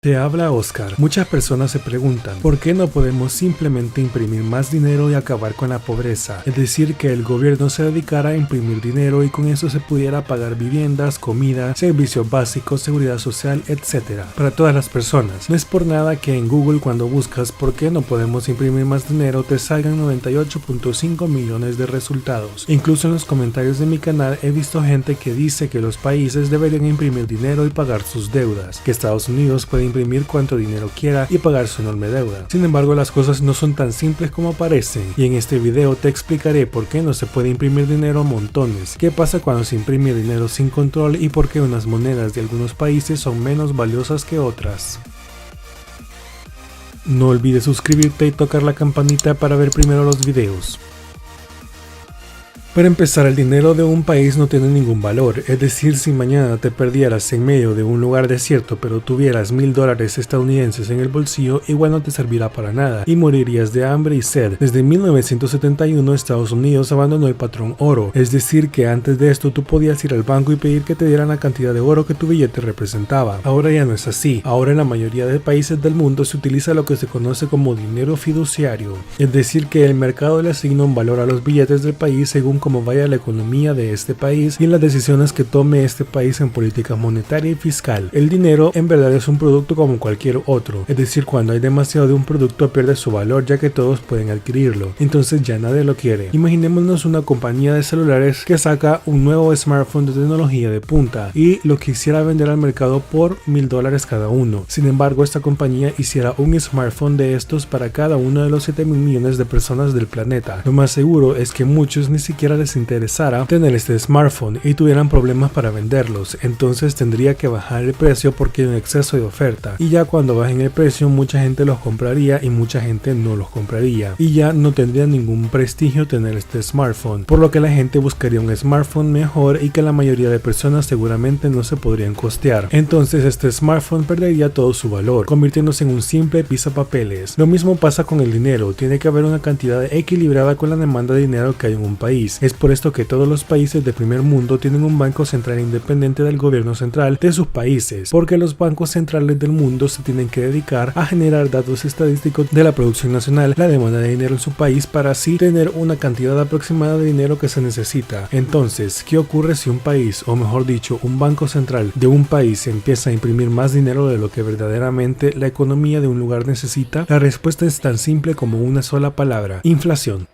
Te habla Oscar. Muchas personas se preguntan, ¿por qué no podemos simplemente imprimir más dinero y acabar con la pobreza? Es decir, que el gobierno se dedicara a imprimir dinero y con eso se pudiera pagar viviendas, comida, servicios básicos, seguridad social, etc. para todas las personas. No es por nada que en Google, cuando buscas ¿por qué no podemos imprimir más dinero?, te salgan 98.5 millones de resultados. Incluso en los comentarios de mi canal he visto gente que dice que los países deberían imprimir dinero y pagar sus deudas, que Estados Unidos puede imprimir cuanto dinero quiera y pagar su enorme deuda. Sin embargo, las cosas no son tan simples como parecen, y en este video te explicaré por qué no se puede imprimir dinero a montones, qué pasa cuando se imprime dinero sin control y por qué unas monedas de algunos países son menos valiosas que otras. No olvides suscribirte y tocar la campanita para ver primero los videos. Para empezar, el dinero de un país no tiene ningún valor, es decir, si mañana te perdieras en medio de un lugar desierto pero tuvieras $1000 estadounidenses en el bolsillo, igual no te servirá para nada y morirías de hambre y sed. Desde 1971 Estados Unidos abandonó el patrón oro, es decir, que antes de esto tú podías ir al banco y pedir que te dieran la cantidad de oro que tu billete representaba. Ahora ya no es así. Ahora en la mayoría de países del mundo se utiliza lo que se conoce como dinero fiduciario, es decir, que el mercado le asigna un valor a los billetes del país según cómo vaya la economía de este país y en las decisiones que tome este país en política monetaria y fiscal. El dinero en verdad es un producto como cualquier otro, es decir, cuando hay demasiado de un producto pierde su valor ya que todos pueden adquirirlo, entonces ya nadie lo quiere. Imaginémonos una compañía de celulares que saca un nuevo smartphone de tecnología de punta y lo quisiera vender al mercado por $1000 cada uno. Sin embargo, esta compañía hiciera un smartphone de estos para cada uno de los 7.000 millones de personas del planeta. Lo más seguro es que muchos ni siquiera les interesara tener este smartphone y tuvieran problemas para venderlos, entonces tendría que bajar el precio porque hay un exceso de oferta, y ya cuando bajen el precio mucha gente los compraría y mucha gente no los compraría, y ya no tendría ningún prestigio tener este smartphone, por lo que la gente buscaría un smartphone mejor y que la mayoría de personas seguramente no se podrían costear. Entonces este smartphone perdería todo su valor, convirtiéndose en un simple pisapapeles. Lo mismo pasa con el dinero, tiene que haber una cantidad equilibrada con la demanda de dinero que hay en un país. Es por esto que todos los países del primer mundo tienen un banco central independiente del gobierno central de sus países, porque los bancos centrales del mundo se tienen que dedicar a generar datos estadísticos de la producción nacional, la demanda de dinero en su país, para así tener una cantidad aproximada de dinero que se necesita. Entonces, ¿qué ocurre si un país, o mejor dicho, un banco central de un país empieza a imprimir más dinero de lo que verdaderamente la economía de un lugar necesita? La respuesta es tan simple como una sola palabra: inflación.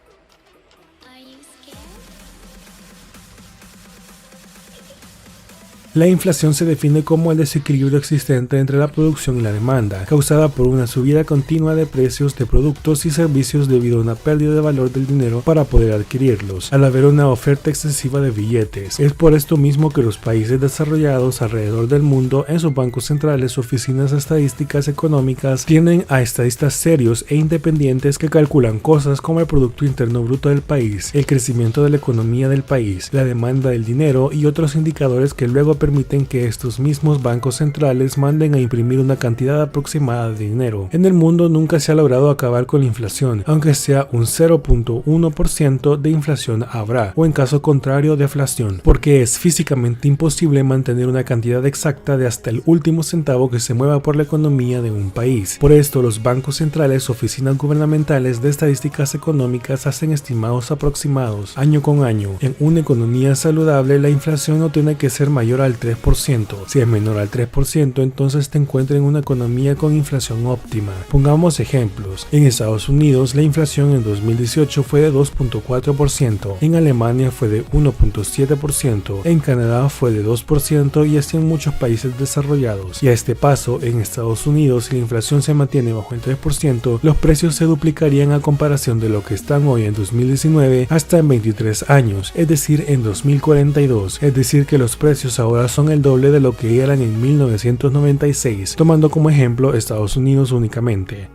La inflación se define como el desequilibrio existente entre la producción y la demanda, causada por una subida continua de precios de productos y servicios debido a una pérdida de valor del dinero para poder adquirirlos, al haber una oferta excesiva de billetes. Es por esto mismo que los países desarrollados alrededor del mundo, en sus bancos centrales, oficinas estadísticas económicas, tienen a estadistas serios e independientes que calculan cosas como el Producto Interno Bruto del país, el crecimiento de la economía del país, la demanda del dinero y otros indicadores que luego permiten que estos mismos bancos centrales manden a imprimir una cantidad aproximada de dinero. En el mundo nunca se ha logrado acabar con la inflación, aunque sea un 0.1% de inflación habrá, o en caso contrario deflación, porque es físicamente imposible mantener una cantidad exacta de hasta el último centavo que se mueva por la economía de un país. Por esto los bancos centrales, oficinas gubernamentales de estadísticas económicas hacen estimados aproximados año con año. En una economía saludable la inflación no tiene que ser mayor al 3%. Si es menor al 3%, entonces te encuentras en una economía con inflación óptima. Pongamos ejemplos. En Estados Unidos, la inflación en 2018 fue de 2.4%, en Alemania fue de 1.7%, en Canadá fue de 2% y así en muchos países desarrollados. Y a este paso, en Estados Unidos, si la inflación se mantiene bajo el 3%, los precios se duplicarían a comparación de lo que están hoy en 2019 hasta en 23 años, es decir, en 2042. Es decir, que los precios ahora son el doble de lo que eran en 1996, tomando como ejemplo Estados Unidos únicamente.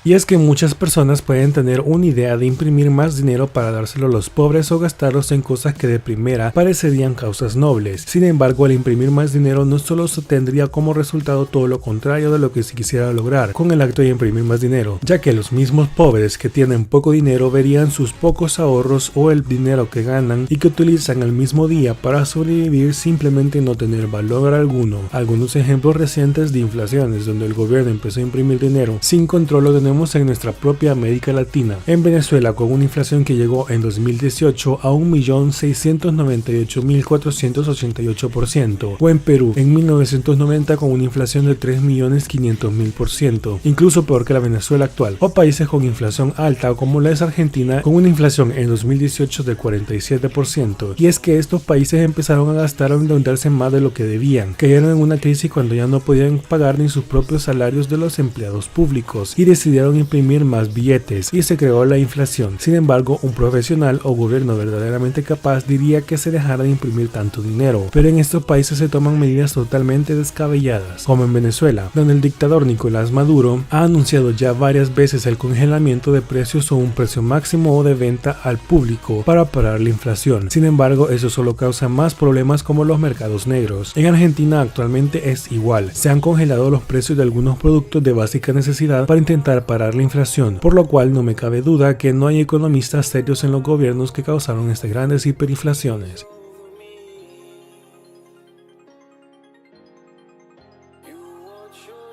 Y es que muchas personas pueden tener una idea de imprimir más dinero para dárselo a los pobres o gastarlos en cosas que de primera parecerían causas nobles. Sin embargo, al imprimir más dinero no solo se tendría como resultado todo lo contrario de lo que se quisiera lograr con el acto de imprimir más dinero, ya que los mismos pobres que tienen poco dinero verían sus pocos ahorros o el dinero que ganan y que utilizan al mismo día para sobrevivir simplemente no tener valor alguno. Algunos ejemplos recientes de inflaciones donde el gobierno empezó a imprimir dinero sin control lo tenemos en nuestra propia América Latina. En Venezuela, con una inflación que llegó en 2018 a 1.698.488%, o en Perú en 1990 con una inflación de 3.500.000%, incluso peor que la Venezuela actual, o países con inflación alta como la es Argentina con una inflación en 2018 de 47%. Y es que estos países empezaron a gastar o endeudarse más de lo que debían, cayeron en una crisis cuando ya no podían pagar ni sus propios salarios de los empleados públicos y decidieron imprimir más billetes y se creó la inflación. Sin embargo, un profesional o gobierno verdaderamente capaz diría que se dejara de imprimir tanto dinero, pero en estos países se toman medidas totalmente descabelladas, como en Venezuela, donde el dictador Nicolás Maduro ha anunciado ya varias veces el congelamiento de precios o un precio máximo de venta al público para parar la inflación. Sin embargo, eso solo causa más problemas como los mercados negros. En Argentina actualmente es igual, se han congelado los precios de algunos productos de básica necesidad para intentar parar la inflación, por lo cual no me cabe duda que no hay economistas serios en los gobiernos que causaron estas grandes hiperinflaciones.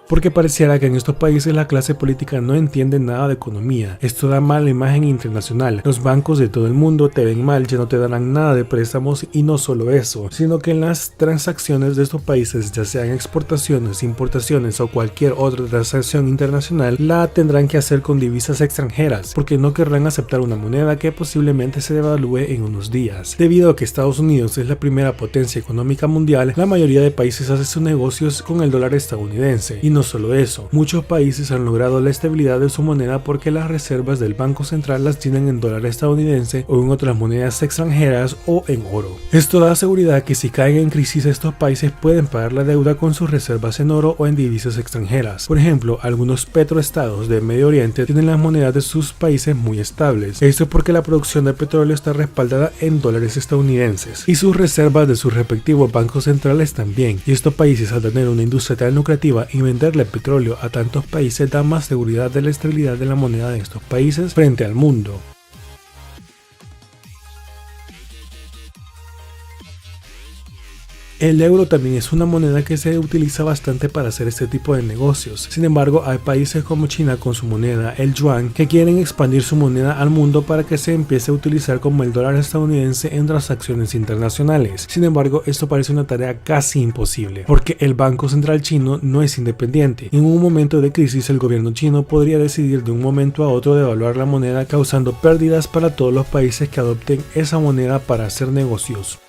Porque pareciera que en estos países la clase política no entiende nada de economía. Esto da mala imagen internacional. Los bancos de todo el mundo te ven mal, ya no te darán nada de préstamos y no solo eso, sino que en las transacciones de estos países, ya sean exportaciones, importaciones o cualquier otra transacción internacional, la tendrán que hacer con divisas extranjeras, porque no querrán aceptar una moneda que posiblemente se devalúe en unos días. Debido a que Estados Unidos es la primera potencia económica mundial, la mayoría de países hace sus negocios con el dólar estadounidense. Y no solo eso, muchos países han logrado la estabilidad de su moneda porque las reservas del Banco Central las tienen en dólar estadounidense o en otras monedas extranjeras o en oro. Esto da seguridad que si caen en crisis estos países pueden pagar la deuda con sus reservas en oro o en divisas extranjeras. Por ejemplo, algunos petroestados de Medio Oriente tienen las monedas de sus países muy estables. Esto es porque la producción de petróleo está respaldada en dólares estadounidenses y sus reservas de sus respectivos bancos centrales también. Y estos países, al tener una industria tan lucrativa y venderle petróleo a tantos países, da más seguridad de la estabilidad de la moneda de estos países frente al mundo. El euro también es una moneda que se utiliza bastante para hacer este tipo de negocios. Sin embargo, hay países como China con su moneda, el yuan, que quieren expandir su moneda al mundo para que se empiece a utilizar como el dólar estadounidense en transacciones internacionales. Sin embargo, esto parece una tarea casi imposible, porque el Banco Central chino no es independiente. En un momento de crisis, el gobierno chino podría decidir de un momento a otro devaluar la moneda, causando pérdidas para todos los países que adopten esa moneda para hacer negocios.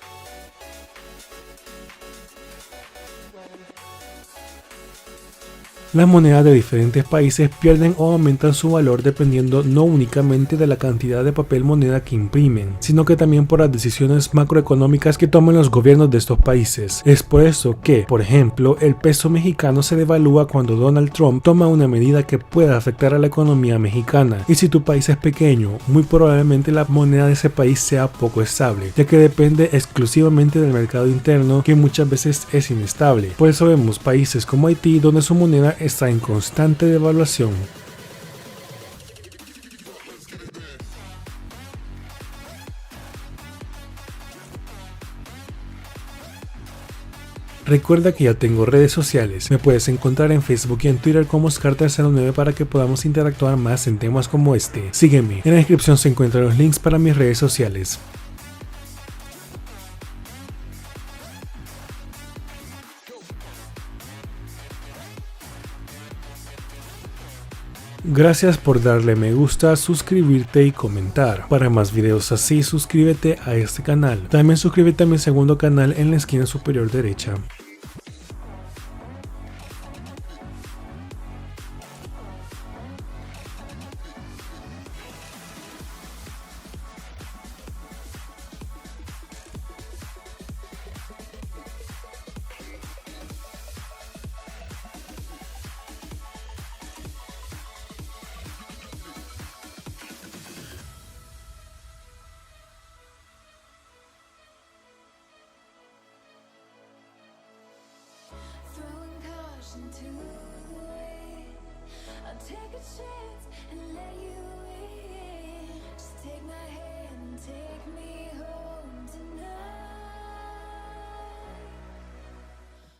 Las monedas de diferentes países pierden o aumentan su valor dependiendo no únicamente de la cantidad de papel moneda que imprimen, sino que también por las decisiones macroeconómicas que toman los gobiernos de estos países. Es por eso que, por ejemplo, el peso mexicano se devalúa cuando Donald Trump toma una medida que pueda afectar a la economía mexicana. Y si tu país es pequeño, muy probablemente la moneda de ese país sea poco estable, ya que depende exclusivamente del mercado interno, que muchas veces es inestable. Por eso vemos países como Haití, donde su moneda está en constante devaluación. Recuerda que ya tengo redes sociales, me puedes encontrar en Facebook y en Twitter como Oscar309 para que podamos interactuar más en temas como este. Sígueme, en la descripción se encuentran los links para mis redes sociales. Gracias por darle me gusta, suscribirte y comentar. Para más videos así, suscríbete a este canal. También suscríbete a mi segundo canal en la esquina superior derecha. rushing to it. I'll take a chance and let you in. Just take my hand and take me home tonight.